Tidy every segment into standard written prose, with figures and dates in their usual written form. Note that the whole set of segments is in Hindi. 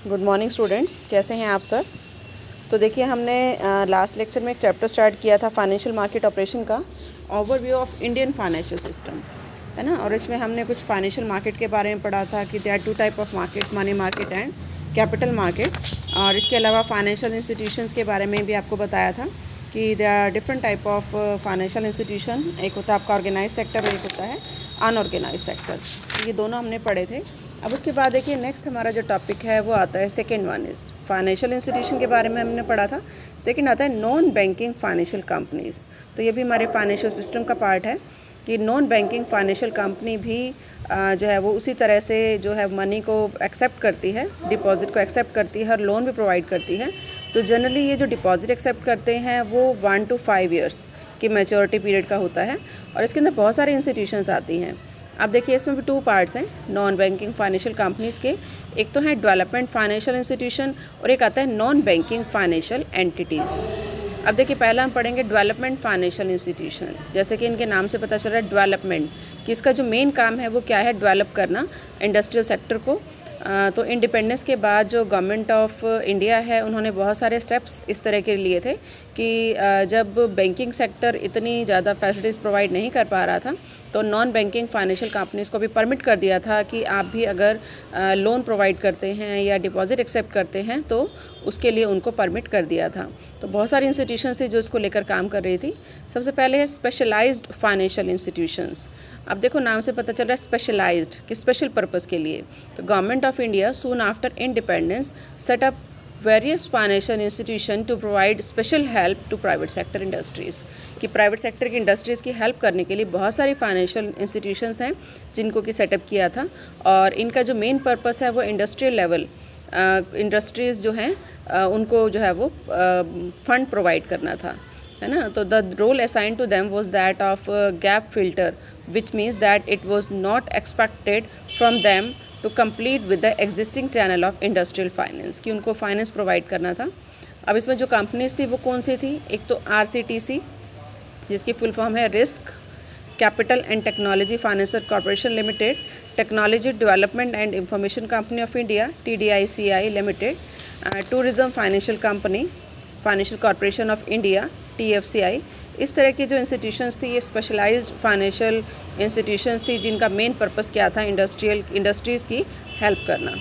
गुड मॉर्निंग स्टूडेंट्स, कैसे हैं आप सर। तो देखिए हमने लास्ट लेक्चर में एक चैप्टर स्टार्ट किया था फाइनेंशियल मार्केट ऑपरेशन का, overview of Indian financial system, है ना। और इसमें हमने कुछ फाइनेंशियल मार्केट के बारे में पढ़ा था कि they are two type of market, money market and capital market. और इसके अलावा फाइनेंशियल इंस्टीट्यूशंस के बारे में भी आपको बताया था कि they are different type of financial institution. एक होता है आपका ऑर्गेनाइज सेक्टर और एक होता है अनऑर्गेनाइज सेक्टर। ये दोनों हमने पढ़े थे। अब उसके बाद देखिए नेक्स्ट हमारा जो टॉपिक है वो आता है second one is financial institution के बारे में हमने पढ़ा था। सेकंड आता है नॉन बैंकिंग फाइनेंशियल कंपनीज़। तो ये भी हमारे फाइनेंशियल सिस्टम का पार्ट है कि नॉन बैंकिंग फाइनेंशियल कंपनी भी जो है वो उसी तरह से जो है मनी को एक्सेप्ट करती है, डिपॉजिट को एक्सेप्ट करती है और लोन भी प्रोवाइड करती है। तो जनरली ये जो डिपॉजिट एक्सेप्ट करते हैं वो 1 to 5 ईयर्स की मैच्योरिटी पीरियड का होता है और इसके अंदर बहुत सारे इंस्टीट्यूशंस आती हैं। अब देखिए इसमें भी 2 पार्ट्स हैं नॉन बैंकिंग फाइनेंशियल कंपनीज़ के। एक तो है डेवलपमेंट फाइनेंशियल इंस्टीट्यूशन और एक आता है नॉन बैंकिंग फाइनेंशियल एंटिटीज़। अब देखिए पहला हम पढ़ेंगे डेवलपमेंट फाइनेंशियल इंस्टीट्यूशन। जैसे कि इनके नाम से पता चल रहा है डेवलपमेंट, कि इसका जो मेन काम है वो क्या है, डेवलप करना इंडस्ट्रियल सेक्टर को। तो इंडिपेंडेंस के बाद जो गवर्नमेंट ऑफ इंडिया है उन्होंने बहुत सारे स्टेप्स इस तरह के लिए थे कि जब बैंकिंग सेक्टर इतनी ज़्यादा फैसिलिटीज़ प्रोवाइड नहीं कर पा रहा था तो नॉन बैंकिंग फाइनेंशियल कंपनीज़ को भी परमिट कर दिया था कि आप भी अगर लोन प्रोवाइड करते हैं या डिपॉजिट एक्सेप्ट करते हैं तो उसके लिए उनको परमिट कर दिया था। तो बहुत सारी इंस्टीट्यूशंस थी जो इसको लेकर काम कर रही थी। सबसे पहले है स्पेशलाइज्ड फाइनेंशियल इंस्टीट्यूशंस। अब देखो नाम से पता चल रहा है स्पेशलाइज्ड, कि स्पेशल पर्पज़ के लिए। तो government of India soon after independence set up various financial institution to provide special help to private sector industries, कि प्राइवेट सेक्टर की इंडस्ट्रीज़ की हेल्प करने के लिए बहुत सारी फाइनेंशियल इंस्टीट्यूशंस हैं जिनको कि सेटअप किया था। और इनका जो मेन पर्पस है वो इंडस्ट्रियल लेवल इंडस्ट्रीज़ जो हैं उनको जो है वो फंड प्रोवाइड करना था, है ना। तो the role assign to them was that of gap filter, which means that it was not expected from them to complete with the existing channel of industrial finance, कि उनको फाइनेंस प्रोवाइड करना था। अब इसमें जो कंपनीज थी वो कौन सी थी, एक तो RCTC जिसकी फुल फॉर्म है risk capital and technology financial corporation limited, technology development and information company of India TDICI limited, tourism financial company financial corporation of India TFCI। इस तरह की जो इंस्टीट्यूशंस थी ये स्पेशलाइज्ड फाइनेंशियल इंस्टीट्यूशंस थी जिनका मेन पर्पस क्या था, इंडस्ट्रीज़ की हेल्प करना।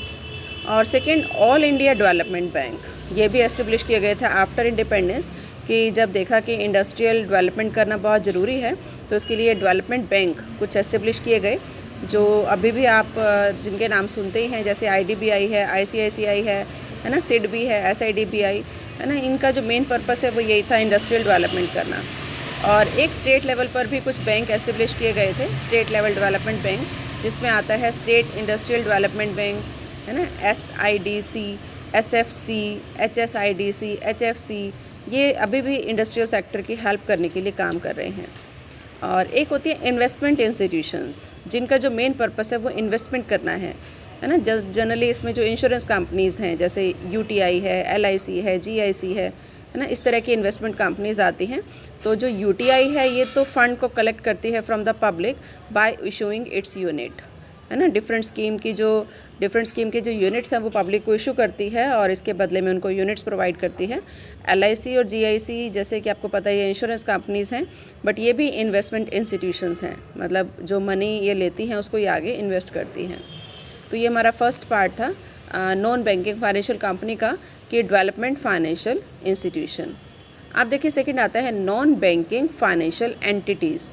और second all India development bank, ये भी एस्टेब्लिश किए गए थे आफ्टर इंडिपेंडेंस, कि जब देखा कि इंडस्ट्रियल डेवलपमेंट करना बहुत ज़रूरी है तो उसके लिए डेवलपमेंट बैंक कुछ एस्टेब्लिश किए गए जो अभी भी आप जिनके नाम सुनते ही हैं, जैसे IDBI है, ICICI है ना, SIDBI है, SIDBI है ना। इनका जो मेन पर्पस है वो यही था, इंडस्ट्रियल डेवलपमेंट करना। और एक स्टेट लेवल पर भी कुछ बैंक एस्टेब्लिश किए गए थे, स्टेट लेवल डेवलपमेंट बैंक, जिसमें आता है स्टेट इंडस्ट्रियल डेवलपमेंट बैंक, है ना, SIDC, SFC, HSIDC, HFC। ये अभी भी इंडस्ट्रियल सेक्टर की हेल्प करने के लिए काम कर रहे हैं। और एक होती है इन्वेस्टमेंट इंस्टीट्यूशंस, जिनका जो मेन पर्पस है वो इन्वेस्टमेंट करना है ना। जनरली इसमें जो इंश्योरेंस कंपनीज़ हैं जैसे UTI है, LIC है, GIC है ना, इस तरह की इन्वेस्टमेंट कंपनीज आती हैं। तो जो UTI है ये तो फंड को कलेक्ट करती है from the public bye issuing its unit, है ना। डिफरेंट स्कीम के जो यूनिट्स हैं वो पब्लिक को इशू करती है और इसके बदले में उनको यूनिट्स प्रोवाइड करती है। LIC और GIC जैसे कि आपको पता है ये इंश्योरेंस कंपनीज़ हैं, बट ये भी इन्वेस्टमेंट इंस्टीट्यूशंस हैं, मतलब जो मनी ये लेती हैं उसको ये आगे इन्वेस्ट करती हैं। तो ये हमारा फर्स्ट पार्ट था नॉन बैंकिंग फाइनेंशियल कंपनी का, कि डेवलपमेंट फाइनेंशियल इंस्टीट्यूशन। आप देखिए सेकंड आता है नॉन बैंकिंग फाइनेंशियल एंटिटीज़,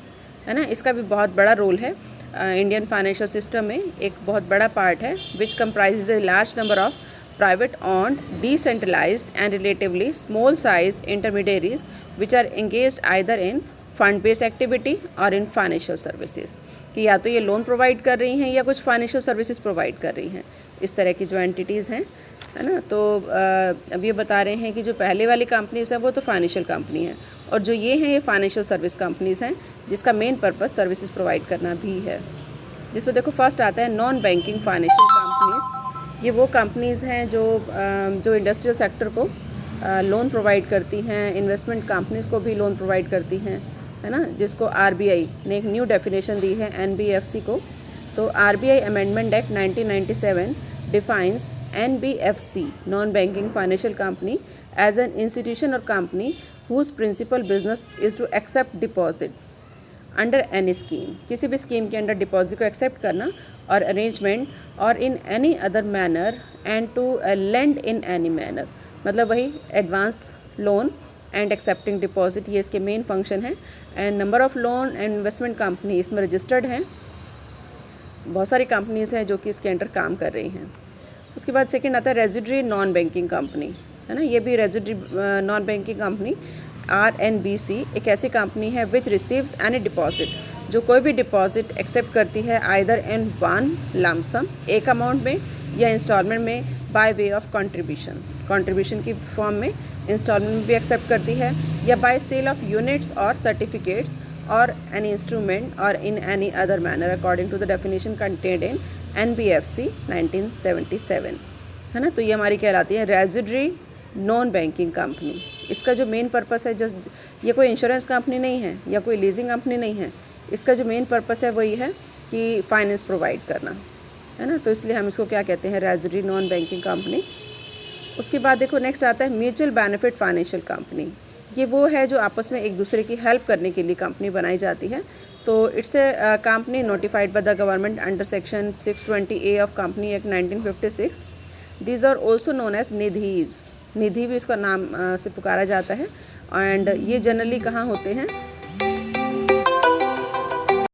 है ना। इसका भी बहुत बड़ा रोल है इंडियन फाइनेंशियल सिस्टम में, एक बहुत बड़ा पार्ट है, which comprises a large number of private owned decentralised and relatively small size intermediaries which are engaged either in fund based activity और इन फाइनेंशियल सर्विसेज, कि या तो ये लोन प्रोवाइड कर रही हैं या कुछ फाइनेंशियल सर्विसेज प्रोवाइड कर रही हैं। इस तरह की जो एंटिटीज़ हैं, है ना। तो अब ये बता रहे हैं कि जो पहले वाली कंपनीज़ हैं वो तो फाइनेंशियल कंपनी है और जो ये हैं ये फाइनेंशियल सर्विस कंपनीज़ हैं जिसका मेन पर्पस सर्विसेज प्रोवाइड करना भी है। जिसमें देखो फर्स्ट आता है नॉन बैंकिंग फाइनेंशियल कंपनीज़। ये वो कंपनीज़ हैं जो इंडस्ट्रियल सेक्टर को लोन प्रोवाइड करती हैं, इन्वेस्टमेंट कंपनीज़ को भी लोन प्रोवाइड करती हैं, है ना, जिसको RBI ने एक न्यू डेफिनेशन दी है NBFC को। तो RBI amendment act 1997 defines NBFC, non-banking financial company, as an institution or company whose principal business is to accept deposit under any scheme, किसी भी स्कीम के अंडर डिपॉजिट को एक्सेप्ट करना, और अरेंजमेंट और in any other manner and to lend in any manner, मतलब वही advance loan and accepting deposit, ये इसके मेन फंक्शन है। And number of loan and investment company इसमें रजिस्टर्ड हैं, बहुत सारी कंपनीज़ हैं जो कि इसके अंडर काम कर रही हैं। उसके बाद सेकंड आता है रेजिडरी नॉन बैंकिंग कंपनी, है ना, ये भी residuary non banking company RNBC एक ऐसी कंपनी है विच रिसीव्स एनी डिपॉजिट, जो कोई भी डिपॉजिट एक्सेप्ट करती है आइदर इन वन लमसम, एक अमाउंट में, या इंस्टॉलमेंट में, बाय वे ऑफ कंट्रीब्यूशन की फॉर्म में इंस्टॉलमेंट में भी एक्सेप्ट करती है, या बाय सेल ऑफ यूनिट्स और सर्टिफिकेट्स और एनी इंस्ट्रूमेंट और in any other manner according to the definition contained in NBFC 1977, है ना। तो ये हमारी कहलाती है रेजिडरी नॉन बैंकिंग कंपनी। इसका जो मेन पर्पस है, जस्ट ये कोई इंश्योरेंस कंपनी नहीं है या कोई लीजिंग कंपनी नहीं है, इसका जो मेन पर्पस है वही है कि फाइनेंस प्रोवाइड करना, है ना। तो इसलिए हम इसको क्या कहते हैं, रेजिडरी नॉन बैंकिंग कंपनी। उसके बाद देखो नेक्स्ट आता है म्यूचुअल बेनिफिट फाइनेंशियल कंपनी। ये वो है जो आपस में एक दूसरे की हेल्प करने के लिए कंपनी बनाई जाती है। तो it's a company notified by the government under section 620A of company act 1956। These are also known as nidhis, nidhi भी इसका नाम से पुकारा जाता है। एंड ये जनरली कहाँ होते हैं,